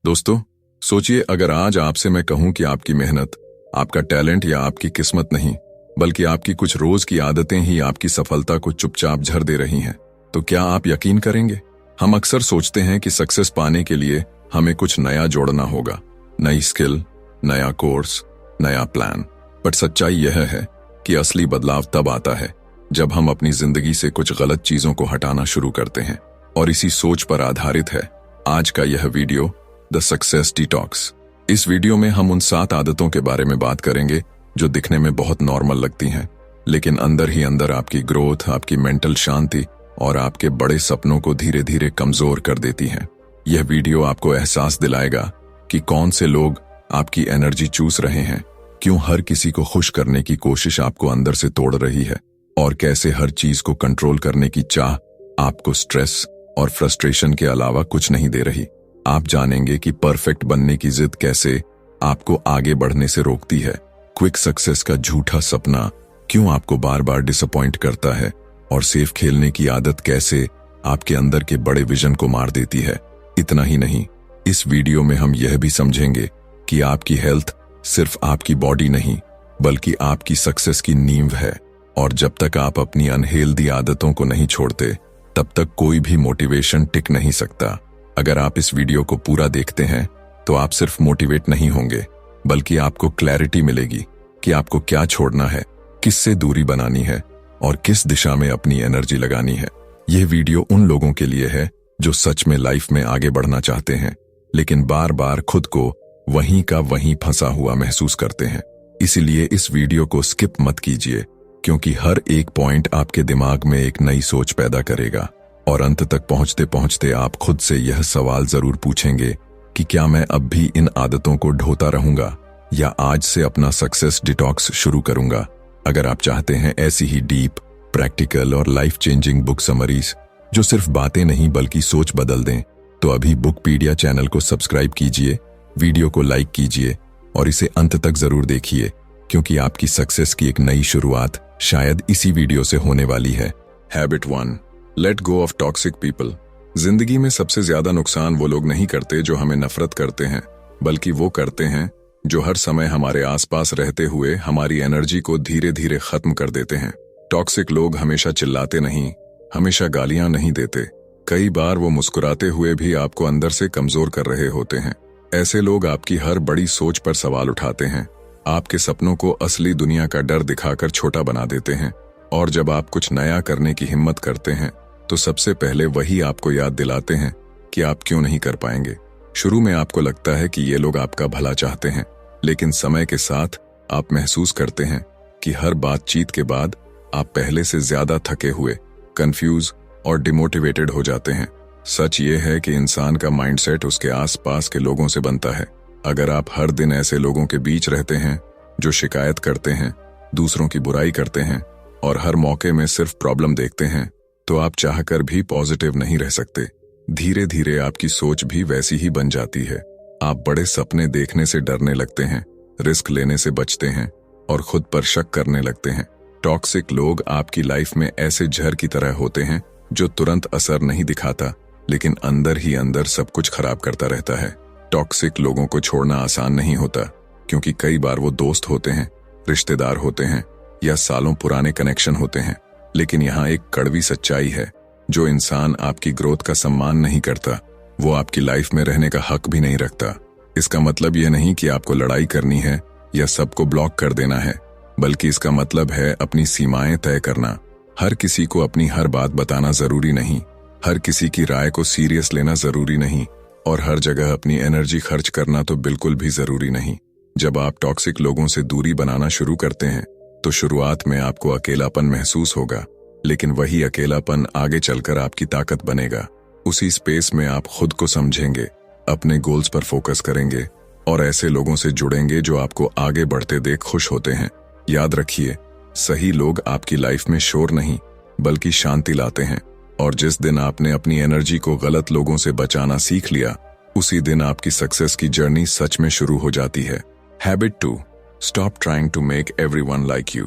दोस्तों, सोचिए अगर आज आपसे मैं कहूं कि आपकी मेहनत, आपका टैलेंट या आपकी किस्मत नहीं, बल्कि आपकी कुछ रोज की आदतें ही आपकी सफलता को चुपचाप झर दे रही हैं, तो क्या आप यकीन करेंगे? हम अक्सर सोचते हैं कि सक्सेस पाने के लिए हमें कुछ नया जोड़ना होगा, नई स्किल, नया कोर्स, नया प्लान। बट सच्चाई यह है कि असली बदलाव तब आता है जब हम अपनी जिंदगी से कुछ गलत चीजों को हटाना शुरू करते हैं। और इसी सोच पर आधारित है आज का यह वीडियो, द सक्सेस डिटॉक्स। इस वीडियो में हम उन 7 आदतों के बारे में बात करेंगे जो दिखने में बहुत नॉर्मल लगती हैं, लेकिन अंदर ही अंदर आपकी ग्रोथ, आपकी मेंटल शांति और आपके बड़े सपनों को धीरे धीरे कमजोर कर देती हैं। यह वीडियो आपको एहसास दिलाएगा कि कौन से लोग आपकी एनर्जी चूस रहे हैं, क्यों हर किसी को खुश करने की कोशिश आपको अंदर से तोड़ रही है, और कैसे हर चीज को कंट्रोल करने की चाह आपको स्ट्रेस और फ्रस्ट्रेशन के अलावा कुछ नहीं दे रही। आप जानेंगे कि परफेक्ट बनने की जिद कैसे आपको आगे बढ़ने से रोकती है, क्विक सक्सेस का झूठा सपना क्यों आपको बार बार डिसअपॉइंट करता है, और सेफ खेलने की आदत कैसे आपके अंदर के बड़े विजन को मार देती है। इतना ही नहीं, इस वीडियो में हम यह भी समझेंगे कि आपकी हेल्थ सिर्फ आपकी बॉडी नहीं, बल्कि आपकी सक्सेस की नींव है, और जब तक आप अपनी अनहेल्दी आदतों को नहीं छोड़ते, तब तक कोई भी मोटिवेशन टिक नहीं सकता। अगर आप इस वीडियो को पूरा देखते हैं तो आप सिर्फ मोटिवेट नहीं होंगे, बल्कि आपको क्लैरिटी मिलेगी कि आपको क्या छोड़ना है, किससे दूरी बनानी है और किस दिशा में अपनी एनर्जी लगानी है। यह वीडियो उन लोगों के लिए है जो सच में लाइफ में आगे बढ़ना चाहते हैं, लेकिन बार बार खुद को वहीं का वहीं फंसा हुआ महसूस करते हैं। इसीलिए इस वीडियो को स्किप मत कीजिए, क्योंकि हर एक पॉइंट आपके दिमाग में एक नई सोच पैदा करेगा, और अंत तक पहुंचते पहुंचते आप खुद से यह सवाल जरूर पूछेंगे कि क्या मैं अब भी इन आदतों को ढोता रहूंगा या आज से अपना सक्सेस डिटॉक्स शुरू करूंगा। अगर आप चाहते हैं ऐसी ही डीप, प्रैक्टिकल और लाइफ चेंजिंग बुक समरीज जो सिर्फ बातें नहीं बल्कि सोच बदल दें, तो अभी बुकपीडिया चैनल को सब्सक्राइब कीजिए, वीडियो को लाइक कीजिए और इसे अंत तक जरूर देखिए, क्योंकि आपकी सक्सेस की एक नई शुरुआत शायद इसी वीडियो से होने वाली है। Habit 1, let go of toxic people. जिंदगी में सबसे ज्यादा नुकसान वो लोग नहीं करते जो हमें नफरत करते हैं, बल्कि वो करते हैं जो हर समय हमारे आसपास रहते हुए हमारी एनर्जी को धीरे धीरे खत्म कर देते हैं। टॉक्सिक लोग हमेशा चिल्लाते नहीं, हमेशा गालियां नहीं देते, कई बार वो मुस्कुराते हुए भी आपको अंदर से कमजोर कर रहे होते हैं। ऐसे लोग आपकी हर बड़ी सोच पर सवाल उठाते हैं, आपके सपनों को असली दुनिया का डर दिखाकर छोटा बना देते हैं, और जब आप कुछ नया करने की हिम्मत करते हैं तो सबसे पहले वही आपको याद दिलाते हैं कि आप क्यों नहीं कर पाएंगे। शुरू में आपको लगता है कि ये लोग आपका भला चाहते हैं, लेकिन समय के साथ आप महसूस करते हैं कि हर बातचीत के बाद आप पहले से ज्यादा थके हुए, कंफ्यूज और डिमोटिवेटेड हो जाते हैं। सच ये है कि इंसान का माइंडसेट उसके आसपास के लोगों से बनता है। अगर आप हर दिन ऐसे लोगों के बीच रहते हैं जो शिकायत करते हैं, दूसरों की बुराई करते हैं और हर मौके में सिर्फ प्रॉब्लम देखते हैं, तो आप चाहकर भी पॉजिटिव नहीं रह सकते। धीरे धीरे आपकी सोच भी वैसी ही बन जाती है। आप बड़े सपने देखने से डरने लगते हैं, रिस्क लेने से बचते हैं और खुद पर शक करने लगते हैं। टॉक्सिक लोग आपकी लाइफ में ऐसे जहर की तरह होते हैं जो तुरंत असर नहीं दिखाता, लेकिन अंदर ही अंदर सब कुछ खराब करता रहता है। टॉक्सिक लोगों को छोड़ना आसान नहीं होता, क्योंकि कई बार वो दोस्त होते हैं, रिश्तेदार होते हैं या सालों पुराने कनेक्शन होते हैं। लेकिन यहाँ एक कड़वी सच्चाई है, जो इंसान आपकी ग्रोथ का सम्मान नहीं करता, वो आपकी लाइफ में रहने का हक भी नहीं रखता। इसका मतलब यह नहीं कि आपको लड़ाई करनी है या सबको ब्लॉक कर देना है, बल्कि इसका मतलब है अपनी सीमाएं तय करना। हर किसी को अपनी हर बात बताना जरूरी नहीं, हर किसी की राय को सीरियस लेना जरूरी नहीं, और हर जगह अपनी एनर्जी खर्च करना तो बिल्कुल भी जरूरी नहीं। जब आप टॉक्सिक लोगों से दूरी बनाना शुरू करते हैं तो शुरुआत में आपको अकेलापन महसूस होगा, लेकिन वही अकेलापन आगे चलकर आपकी ताकत बनेगा। उसी स्पेस में आप खुद को समझेंगे, अपने गोल्स पर फोकस करेंगे और ऐसे लोगों से जुड़ेंगे जो आपको आगे बढ़ते देख खुश होते हैं। याद रखिए, सही लोग आपकी लाइफ में शोर नहीं बल्कि शांति लाते हैं, और जिस दिन आपने अपनी एनर्जी को गलत लोगों से बचाना सीख लिया, उसी दिन आपकी सक्सेस की जर्नी सच में शुरू हो जाती है। Habit 2, stop trying to make everyone like you.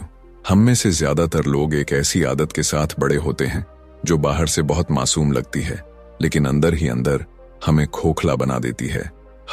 हम में से ज्यादातर लोग एक ऐसी आदत के साथ बड़े होते हैं जो बाहर से बहुत मासूम लगती है, लेकिन अंदर ही अंदर हमें खोखला बना देती है।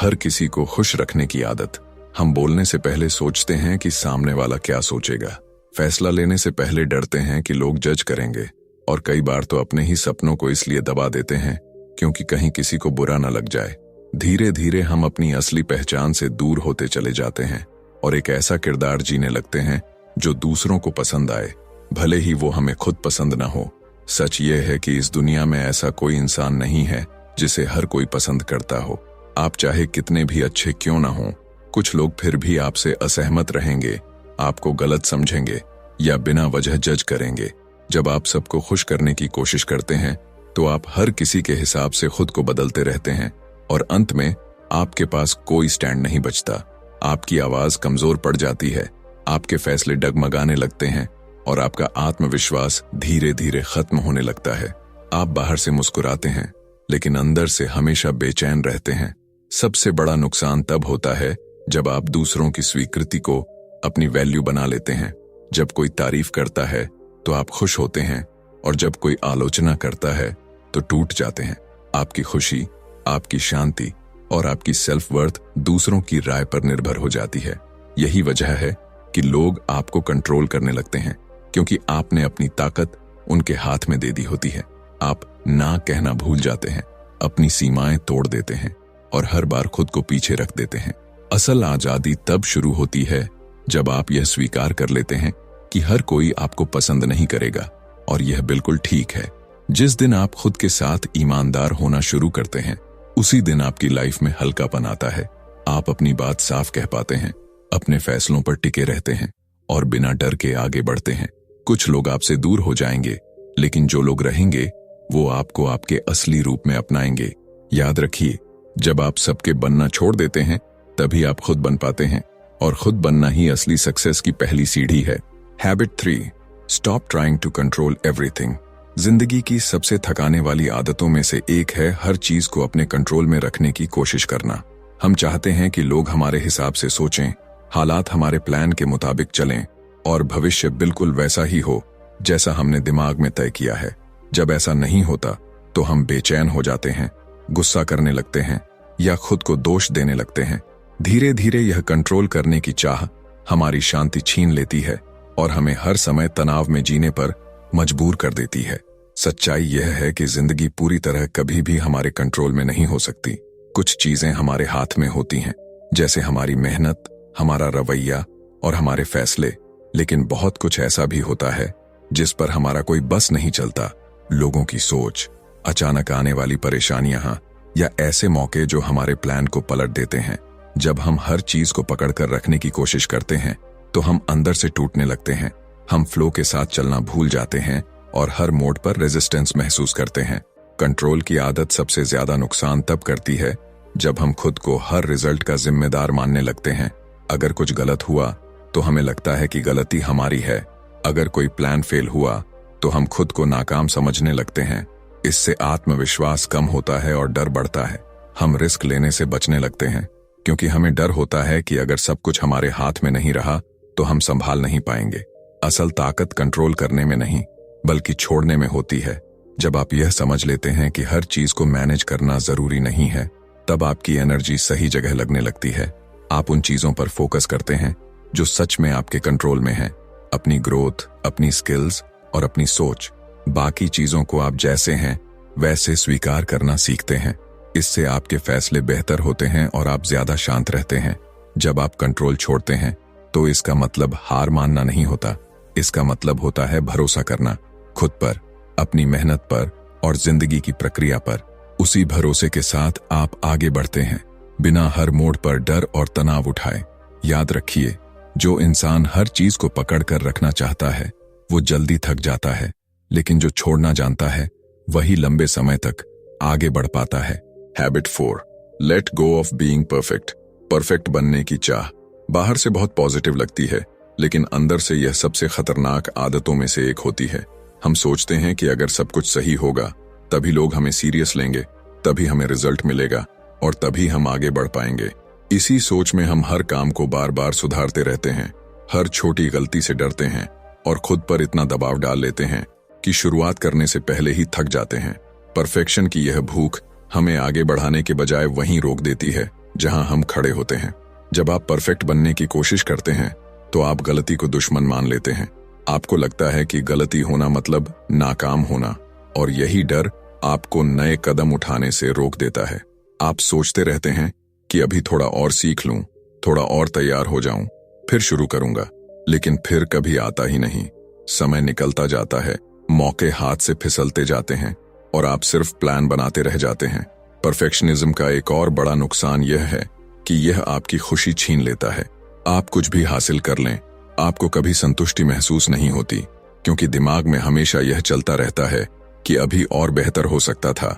हर किसी को खुश रखने की आदत। हम बोलने से पहले सोचते हैं कि सामने वाला क्या सोचेगा। फैसला लेने से पहले डरते हैं कि लोग जज करेंगे, और कई बार तो अपने ही सपनों को इसलिए दबा देते हैं क्योंकि कहीं किसी को बुरा न लग जाए। धीरे धीरे हम अपनी असली पहचान से दूर होते चले जाते हैं और एक ऐसा किरदार जीने लगते हैं जो दूसरों को पसंद आए, भले ही वो हमें खुद पसंद ना हो। सच ये है कि इस दुनिया में ऐसा कोई इंसान नहीं है जिसे हर कोई पसंद करता हो। आप चाहे कितने भी अच्छे क्यों ना हो, कुछ लोग फिर भी आपसे असहमत रहेंगे, आपको गलत समझेंगे या बिना वजह जज करेंगे। जब आप सबको खुश करने की कोशिश करते हैं तो आप हर किसी के हिसाब से खुद को बदलते रहते हैं और अंत में आपके पास कोई स्टैंड नहीं बचता। आपकी आवाज कमजोर पड़ जाती है, आपके फैसले डगमगाने लगते हैं और आपका आत्मविश्वास धीरे धीरे खत्म होने लगता है। आप बाहर से मुस्कुराते हैं लेकिन अंदर से हमेशा बेचैन रहते हैं। सबसे बड़ा नुकसान तब होता है जब आप दूसरों की स्वीकृति को अपनी वैल्यू बना लेते हैं। जब कोई तारीफ करता है तो आप खुश होते हैं और जब कोई आलोचना करता है तो टूट जाते हैं। आपकी खुशी, आपकी शांति और आपकी सेल्फ वर्थ दूसरों की राय पर निर्भर हो जाती है। यही वजह है कि लोग आपको कंट्रोल करने लगते हैं, क्योंकि आपने अपनी ताकत उनके हाथ में दे दी होती है। आप ना कहना भूल जाते हैं, अपनी सीमाएं तोड़ देते हैं और हर बार खुद को पीछे रख देते हैं। असल आजादी तब शुरू होती है जब आप यह स्वीकार कर लेते हैं कि हर कोई आपको पसंद नहीं करेगा, और यह बिल्कुल ठीक है। जिस दिन आप खुद के साथ ईमानदार होना शुरू करते हैं, उसी दिन आपकी लाइफ में हल्कापन आता है। आप अपनी बात साफ कह पाते हैं, अपने फैसलों पर टिके रहते हैं और बिना डर के आगे बढ़ते हैं। कुछ लोग आपसे दूर हो जाएंगे, लेकिन जो लोग रहेंगे वो आपको आपके असली रूप में अपनाएंगे। याद रखिए, जब आप सबके बनना छोड़ देते हैं तभी आप खुद बन पाते हैं, और खुद बनना ही असली सक्सेस की पहली सीढ़ी है। Habit 3, stop trying to control everything. जिंदगी की सबसे थकाने वाली आदतों में से एक है हर चीज को अपने कंट्रोल में रखने की कोशिश करना। हम चाहते हैं कि लोग हमारे हिसाब से सोचें, हालात हमारे प्लान के मुताबिक चलें और भविष्य बिल्कुल वैसा ही हो जैसा हमने दिमाग में तय किया है। जब ऐसा नहीं होता तो हम बेचैन हो जाते हैं, गुस्सा करने लगते हैं या खुद को दोष देने लगते हैं। धीरे धीरे यह कंट्रोल करने की चाह हमारी शांति छीन लेती है और हमें हर समय तनाव में जीने पर मजबूर कर देती है। सच्चाई यह है कि जिंदगी पूरी तरह कभी भी हमारे कंट्रोल में नहीं हो सकती। कुछ चीजें हमारे हाथ में होती हैं, जैसे हमारी मेहनत, हमारा रवैया और हमारे फैसले, लेकिन बहुत कुछ ऐसा भी होता है जिस पर हमारा कोई बस नहीं चलता। लोगों की सोच, अचानक आने वाली परेशानियां या ऐसे मौके जो हमारे प्लान को पलट देते हैं। जब हम हर चीज को पकड़कर रखने की कोशिश करते हैं तो हम अंदर से टूटने लगते हैं। हम फ्लो के साथ चलना भूल जाते हैं और हर मोड़ पर रेजिस्टेंस महसूस करते हैं। कंट्रोल की आदत सबसे ज्यादा नुकसान तब करती है जब हम खुद को हर रिजल्ट का जिम्मेदार मानने लगते हैं। अगर कुछ गलत हुआ तो हमें लगता है कि गलती हमारी है। अगर कोई प्लान फेल हुआ तो हम खुद को नाकाम समझने लगते हैं। इससे आत्मविश्वास कम होता है और डर बढ़ता है। हम रिस्क लेने से बचने लगते हैं क्योंकि हमें डर होता है कि अगर सब कुछ हमारे हाथ में नहीं रहा तो हम संभाल नहीं पाएंगे। असल ताकत कंट्रोल करने में नहीं बल्कि छोड़ने में होती है। जब आप यह समझ लेते हैं कि हर चीज को मैनेज करना जरूरी नहीं है, तब आपकी एनर्जी सही जगह लगने लगती है। आप उन चीजों पर फोकस करते हैं जो सच में आपके कंट्रोल में हैं, अपनी ग्रोथ, अपनी स्किल्स और अपनी सोच। बाकी चीजों को आप जैसे हैं वैसे स्वीकार करना सीखते हैं। इससे आपके फैसले बेहतर होते हैं और आप ज्यादा शांत रहते हैं। जब आप कंट्रोल छोड़ते हैं तो इसका मतलब हार मानना नहीं होता, इसका मतलब होता है भरोसा करना खुद पर, अपनी मेहनत पर और जिंदगी की प्रक्रिया पर। उसी भरोसे के साथ आप आगे बढ़ते हैं, बिना हर मोड़ पर डर और तनाव उठाए। याद रखिए, जो इंसान हर चीज को पकड़ कर रखना चाहता है वो जल्दी थक जाता है, लेकिन जो छोड़ना जानता है वही लंबे समय तक आगे बढ़ पाता है। Habit 4, let go of being perfect. Perfect बनने की चाह बाहर से बहुत पॉजिटिव लगती है, लेकिन अंदर से यह सबसे खतरनाक आदतों में से एक होती है। हम सोचते हैं कि अगर सब कुछ सही होगा तभी लोग हमें सीरियस लेंगे, तभी हमें रिजल्ट मिलेगा और तभी हम आगे बढ़ पाएंगे। इसी सोच में हम हर काम को बार बार सुधारते रहते हैं, हर छोटी गलती से डरते हैं और खुद पर इतना दबाव डाल लेते हैं कि शुरुआत करने से पहले ही थक जाते हैं। परफेक्शन की यह भूख हमें आगे बढ़ाने के बजाय वहीं रोक देती है। जहां हम खड़े होते हैं। जब आप परफेक्ट बनने की कोशिश करते हैं तो आप गलती को दुश्मन मान लेते हैं। आपको लगता है कि गलती होना मतलब नाकाम होना, और यही डर आपको नए कदम उठाने से रोक देता है। आप सोचते रहते हैं कि अभी थोड़ा और सीख लूं, थोड़ा और तैयार हो जाऊं, फिर शुरू करूंगा, लेकिन फिर कभी आता ही नहीं। समय निकलता जाता है, मौके हाथ से फिसलते जाते हैं और आप सिर्फ प्लान बनाते रह जाते हैं। परफेक्शनिज्म का एक और बड़ा नुकसान यह है कि यह आपकी खुशी छीन लेता है। आप कुछ भी हासिल कर लें, आपको कभी संतुष्टि महसूस नहीं होती, क्योंकि दिमाग में हमेशा यह चलता रहता है कि अभी और बेहतर हो सकता था।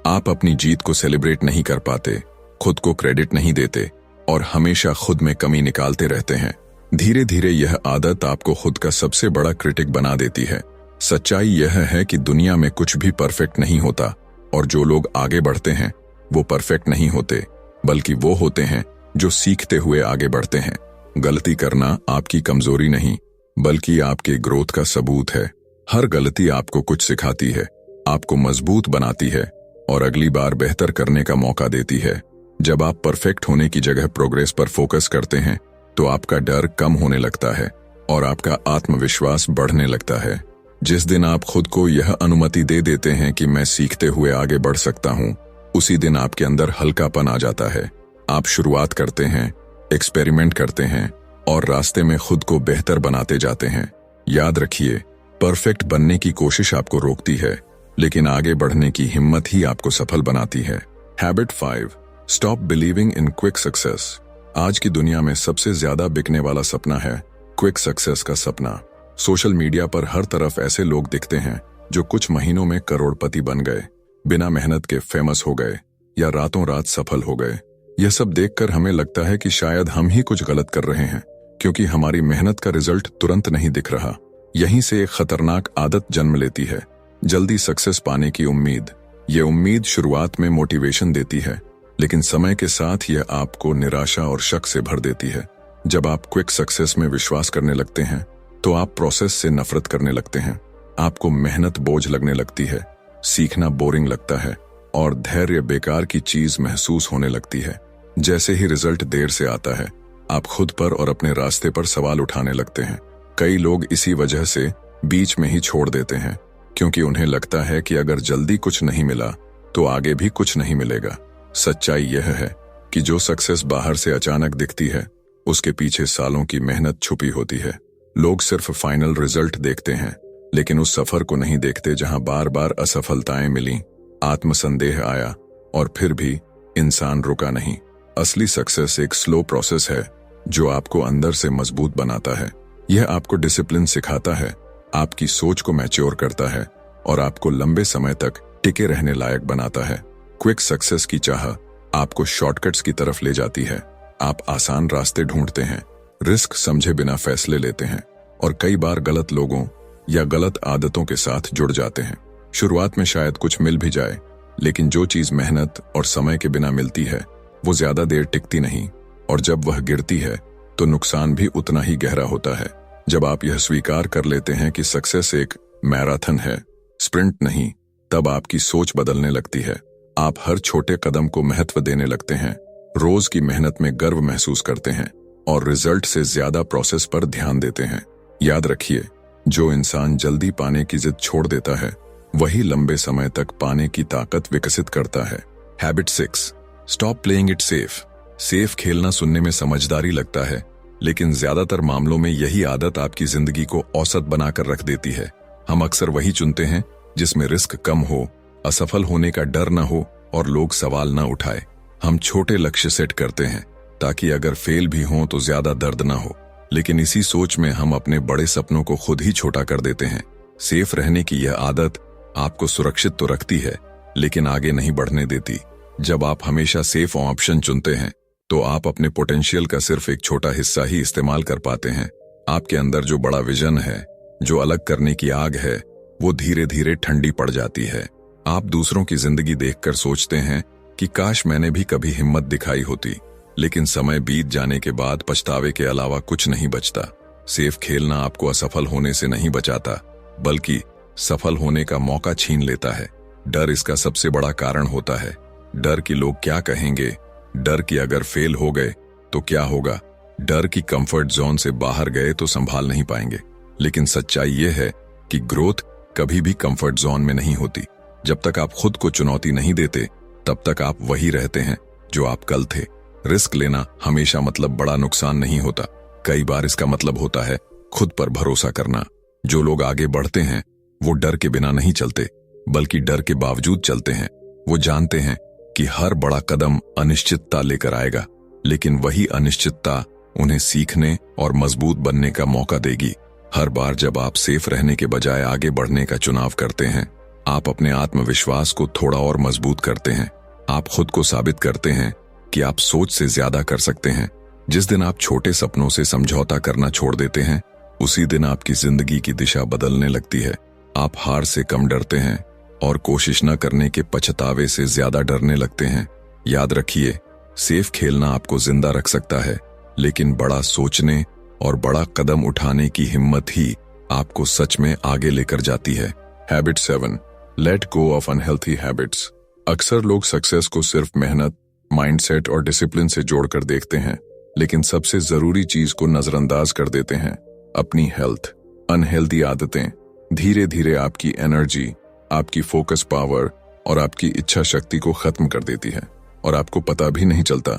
आप अपनी जीत को सेलिब्रेट नहीं कर पाते, खुद को क्रेडिट नहीं देते और हमेशा खुद में कमी निकालते रहते हैं। धीरे धीरे यह आदत आपको खुद का सबसे बड़ा क्रिटिक बना देती है। सच्चाई यह है कि दुनिया में कुछ भी परफेक्ट नहीं होता, और जो लोग आगे बढ़ते हैं वो परफेक्ट नहीं होते, बल्कि वो होते हैं जो सीखते हुए आगे बढ़ते हैं। गलती करना आपकी कमजोरी नहीं, बल्कि आपके ग्रोथ का सबूत है। हर गलती आपको कुछ सिखाती है, आपको मजबूत बनाती है और अगली बार बेहतर करने का मौका देती है। जब आप परफेक्ट होने की जगह प्रोग्रेस पर फोकस करते हैं तो आपका डर कम होने लगता है और आपका आत्मविश्वास बढ़ने लगता है। जिस दिन आप खुद को यह अनुमति दे देते हैं कि मैं सीखते हुए आगे बढ़ सकता हूं, उसी दिन आपके अंदर हल्कापन आ जाता है। आप शुरुआत करते हैं, एक्सपेरिमेंट करते हैं और रास्ते में खुद को बेहतर बनाते जाते हैं। याद रखिए, परफेक्ट बनने की कोशिश आपको रोकती है, लेकिन आगे बढ़ने की हिम्मत ही आपको सफल बनाती है। Habit 5, stop believing in quick success. आज की दुनिया में सबसे ज्यादा बिकने वाला सपना है क्विक सक्सेस का सपना। सोशल मीडिया पर हर तरफ ऐसे लोग दिखते हैं जो कुछ महीनों में करोड़पति बन गए, बिना मेहनत के फेमस हो गए या रातों रात सफल हो गए। यह सब देखकर हमें लगता है कि शायद हम ही कुछ गलत कर रहे हैं, क्योंकि हमारी मेहनत का रिजल्ट तुरंत नहीं दिख रहा। यहीं से एक खतरनाक आदत जन्म लेती है, जल्दी सक्सेस पाने की उम्मीद। ये उम्मीद शुरुआत में मोटिवेशन देती है, लेकिन समय के साथ यह आपको निराशा और शक से भर देती है। जब आप क्विक सक्सेस में विश्वास करने लगते हैं तो आप प्रोसेस से नफरत करने लगते हैं। आपको मेहनत बोझ लगने लगती है, सीखना बोरिंग लगता है और धैर्य बेकार की चीज महसूस होने लगती है। जैसे ही रिजल्ट देर से आता है, आप खुद पर और अपने रास्ते पर सवाल उठाने लगते हैं। कई लोग इसी वजह से बीच में ही छोड़ देते हैं, क्योंकि उन्हें लगता है कि अगर जल्दी कुछ नहीं मिला तो आगे भी कुछ नहीं मिलेगा। सच्चाई यह है कि जो सक्सेस बाहर से अचानक दिखती है, उसके पीछे सालों की मेहनत छुपी होती है। लोग सिर्फ फाइनल रिजल्ट देखते हैं, लेकिन उस सफर को नहीं देखते जहां बार बार असफलताएं मिली, आत्मसंदेह आया और फिर भी इंसान रुका नहीं। असली सक्सेस एक स्लो प्रोसेस है जो आपको अंदर से मजबूत बनाता है। यह आपको डिसिप्लिन सिखाता है, आपकी सोच को मैच्योर करता है और आपको लंबे समय तक टिके रहने लायक बनाता है। क्विक सक्सेस की चाह आपको शॉर्टकट्स की तरफ ले जाती है। आप आसान रास्ते ढूंढते हैं, रिस्क समझे बिना फैसले लेते हैं और कई बार गलत लोगों या गलत आदतों के साथ जुड़ जाते हैं। शुरुआत में शायद कुछ मिल भी जाए, लेकिन जो चीज मेहनत और समय के बिना मिलती है वो ज्यादा देर टिकती नहीं, और जब वह गिरती है तो नुकसान भी उतना ही गहरा होता है। जब आप यह स्वीकार कर लेते हैं कि सक्सेस एक मैराथन है, स्प्रिंट नहीं, तब आपकी सोच बदलने लगती है। आप हर छोटे कदम को महत्व देने लगते हैं, रोज की मेहनत में गर्व महसूस करते हैं और रिजल्ट से ज्यादा प्रोसेस पर ध्यान देते हैं। याद रखिए, जो इंसान जल्दी पाने की जिद छोड़ देता है वही लंबे समय तक पाने की ताकत विकसित करता है। Habit 6, stop playing it safe. Safe खेलना सुनने में समझदारी लगता है, लेकिन ज्यादातर मामलों में यही आदत आपकी जिंदगी को औसत बनाकर रख देती है। हम अक्सर वही चुनते हैं जिसमें रिस्क कम हो, असफल होने का डर न हो और लोग सवाल न उठाए। हम छोटे लक्ष्य सेट करते हैं ताकि अगर फेल भी हों तो ज्यादा दर्द न हो, लेकिन इसी सोच में हम अपने बड़े सपनों को खुद ही छोटा कर देते हैं। सेफ रहने की यह आदत आपको सुरक्षित तो रखती है, लेकिन आगे नहीं बढ़ने देती। जब आप हमेशा सेफ ऑप्शन चुनते हैं तो आप अपने पोटेंशियल का सिर्फ एक छोटा हिस्सा ही इस्तेमाल कर पाते हैं। आपके अंदर जो बड़ा विजन है, जो अलग करने की आग है, वो धीरे धीरे ठंडी पड़ जाती है। आप दूसरों की जिंदगी देखकर सोचते हैं कि काश मैंने भी कभी हिम्मत दिखाई होती, लेकिन समय बीत जाने के बाद पछतावे के अलावा कुछ नहीं बचता। सेफ खेलना आपको असफल होने से नहीं बचाता, बल्कि सफल होने का मौका छीन लेता है। डर इसका सबसे बड़ा कारण होता है। डर कि लोग क्या कहेंगे, डर कि अगर फेल हो गए तो क्या होगा, डर कि कंफर्ट जोन से बाहर गए तो संभाल नहीं पाएंगे। लेकिन सच्चाई यह है कि ग्रोथ कभी भी कंफर्ट जोन में नहीं होती। जब तक आप खुद को चुनौती नहीं देते तब तक आप वही रहते हैं जो आप कल थे। रिस्क लेना हमेशा मतलब बड़ा नुकसान नहीं होता, कई बार इसका मतलब होता है खुद पर भरोसा करना। जो लोग आगे बढ़ते हैं वो डर के बिना नहीं चलते, बल्कि डर के बावजूद चलते हैं। वो जानते हैं कि हर बड़ा कदम अनिश्चितता लेकर आएगा, लेकिन वही अनिश्चितता उन्हें सीखने और मजबूत बनने का मौका देगी। हर बार जब आप सेफ रहने के बजाय आगे बढ़ने का चुनाव करते हैं, आप अपने आत्मविश्वास को थोड़ा और मजबूत करते हैं। आप खुद को साबित करते हैं कि आप सोच से ज्यादा कर सकते हैं। जिस दिन आप छोटे सपनों से समझौता करना छोड़ देते हैं, उसी दिन आपकी जिंदगी की दिशा बदलने लगती है। आप हार से कम डरते हैं और कोशिश न करने के पछतावे से ज्यादा डरने लगते हैं। याद रखिए, सेफ खेलना आपको जिंदा रख सकता है, लेकिन बड़ा सोचने और बड़ा कदम उठाने की हिम्मत ही आपको सच में आगे लेकर जाती है। Habit 7, let go of unhealthy habits. अक्सर लोग सक्सेस को सिर्फ मेहनत, माइंडसेट और डिसिप्लिन से जोड़कर देखते हैं, लेकिन सबसे जरूरी चीज को नजरअंदाज कर देते हैं, अपनी हेल्थ। अनहेल्दी आदतें धीरे धीरे आपकी एनर्जी, आपकी फोकस पावर और आपकी इच्छा शक्ति को खत्म कर देती है, और आपको पता भी नहीं चलता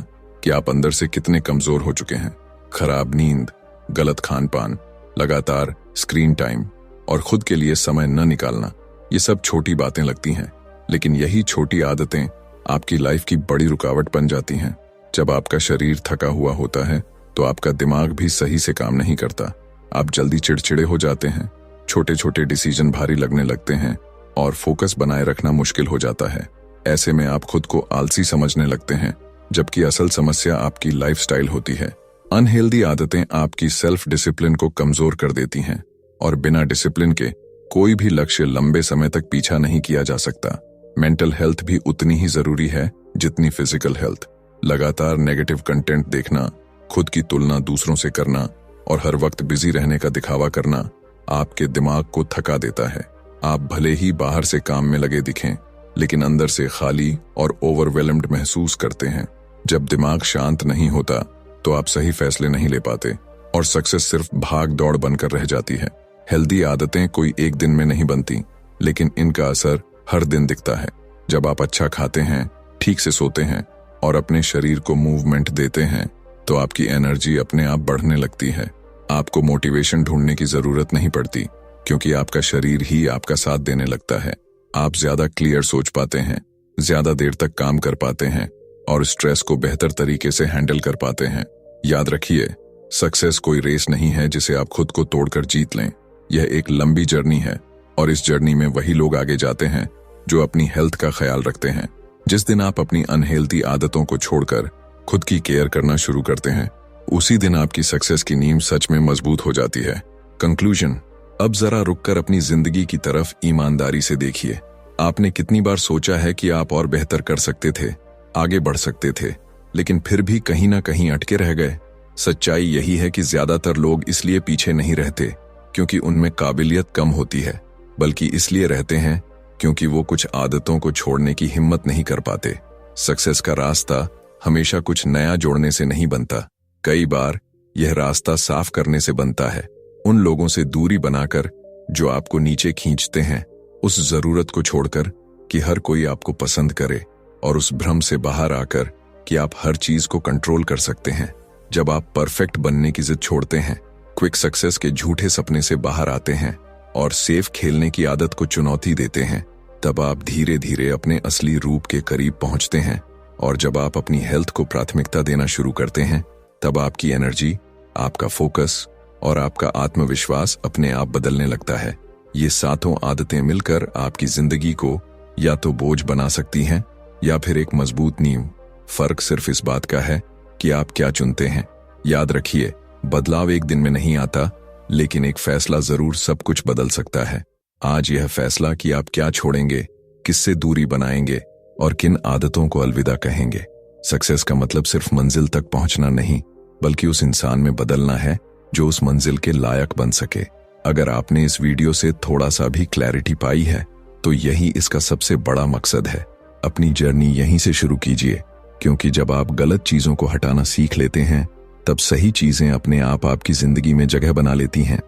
कि आप अंदर से कितने कमजोर हो चुके हैं। खराब नींद, गलत खान पान, लगातार स्क्रीन टाइम और खुद के लिए समय न निकालना, ये सब छोटी बातें लगती हैं, लेकिन यही छोटी आदतें आपकी लाइफ की बड़ी रुकावट बन जाती हैं। जब आपका शरीर थका हुआ होता है तो आपका दिमाग भी सही से काम नहीं करता। आप जल्दी चिड़चिड़े हो जाते हैं, छोटे छोटे डिसीजन भारी लगने लगते हैं और फोकस बनाए रखना मुश्किल हो जाता है। ऐसे में आप खुद को आलसी समझने लगते हैं, जबकि असल समस्या आपकी लाइफस्टाइल होती है। अनहेल्दी आदतें आपकी सेल्फ डिसिप्लिन को कमजोर कर देती हैं, और बिना डिसिप्लिन के कोई भी लक्ष्य लंबे समय तक पीछा नहीं किया जा सकता। मेंटल हेल्थ भी उतनी ही जरूरी है जितनी फिजिकल हेल्थ। लगातार नेगेटिव कंटेंट देखना, खुद की तुलना दूसरों से करना और हर वक्त बिजी रहने का दिखावा करना आपके दिमाग को थका देता है। आप भले ही बाहर से काम में लगे दिखें, लेकिन अंदर से खाली और ओवरवेलम्ड महसूस करते हैं। जब दिमाग शांत नहीं होता तो आप सही फैसले नहीं ले पाते और सक्सेस सिर्फ भाग दौड़ बनकर रह जाती है। हेल्दी आदतें कोई एक दिन में नहीं बनती, लेकिन इनका असर हर दिन दिखता है। जब आप अच्छा खाते हैं, ठीक से सोते हैं और अपने शरीर को मूवमेंट देते हैं, तो आपकी एनर्जी अपने आप बढ़ने लगती है। आपको मोटिवेशन ढूंढने की जरूरत नहीं पड़ती, क्योंकि आपका शरीर ही आपका साथ देने लगता है। आप ज्यादा क्लियर सोच पाते हैं, ज्यादा देर तक काम कर पाते हैं और स्ट्रेस को बेहतर तरीके से हैंडल कर पाते हैं। याद रखिए, सक्सेस कोई रेस नहीं है जिसे आप खुद को तोड़कर जीत लें। यह एक लंबी जर्नी है, और इस जर्नी में वही लोग आगे जाते हैं जो अपनी हेल्थ का ख्याल रखते हैं। जिस दिन आप अपनी अनहेल्दी आदतों को छोड़कर खुद की केयर करना शुरू करते हैं, उसी दिन आपकी सक्सेस की नींव सच में मजबूत हो जाती है। कंक्लूजन, अब जरा रुककर अपनी जिंदगी की तरफ ईमानदारी से देखिए। आपने कितनी बार सोचा है कि आप और बेहतर कर सकते थे, आगे बढ़ सकते थे, लेकिन फिर भी कहीं ना कहीं अटके रह गए। सच्चाई यही है कि ज्यादातर लोग इसलिए पीछे नहीं रहते क्योंकि उनमें काबिलियत कम होती है, बल्कि इसलिए रहते हैं क्योंकि वो कुछ आदतों को छोड़ने की हिम्मत नहीं कर पाते। सक्सेस का रास्ता हमेशा कुछ नया जोड़ने से नहीं बनता, कई बार यह रास्ता साफ करने से बनता है। उन लोगों से दूरी बनाकर जो आपको नीचे खींचते हैं, उस जरूरत को छोड़कर कि हर कोई आपको पसंद करे, और उस भ्रम से बाहर आकर कि आप हर चीज को कंट्रोल कर सकते हैं। जब आप परफेक्ट बनने की जिद छोड़ते हैं, क्विक सक्सेस के झूठे सपने से बाहर आते हैं और सेफ खेलने की आदत को चुनौती देते हैं, तब आप धीरे धीरे अपने असली रूप के करीब पहुंचते हैं। और जब आप अपनी हेल्थ को प्राथमिकता देना शुरू करते हैं, तब आपकी एनर्जी, आपका फोकस और आपका आत्मविश्वास अपने आप बदलने लगता है। ये सातों आदतें मिलकर आपकी जिंदगी को या तो बोझ बना सकती हैं या फिर एक मजबूत नींव। फर्क सिर्फ इस बात का है कि आप क्या चुनते हैं। याद रखिए, बदलाव एक दिन में नहीं आता, लेकिन एक फैसला जरूर सब कुछ बदल सकता है। आज यह फैसला कि आप क्या छोड़ेंगे, किससे दूरी बनाएंगे और किन आदतों को अलविदा कहेंगे। सक्सेस का मतलब सिर्फ मंजिल तक पहुंचना नहीं, बल्कि उस इंसान में बदलना है जो उस मंजिल के लायक बन सके। अगर आपने इस वीडियो से थोड़ा सा भी क्लैरिटी पाई है, तो यही इसका सबसे बड़ा मकसद है। अपनी जर्नी यहीं से शुरू कीजिए, क्योंकि जब आप गलत चीजों को हटाना सीख लेते हैं तब सही चीजें अपने आप आपकी जिंदगी में जगह बना लेती हैं।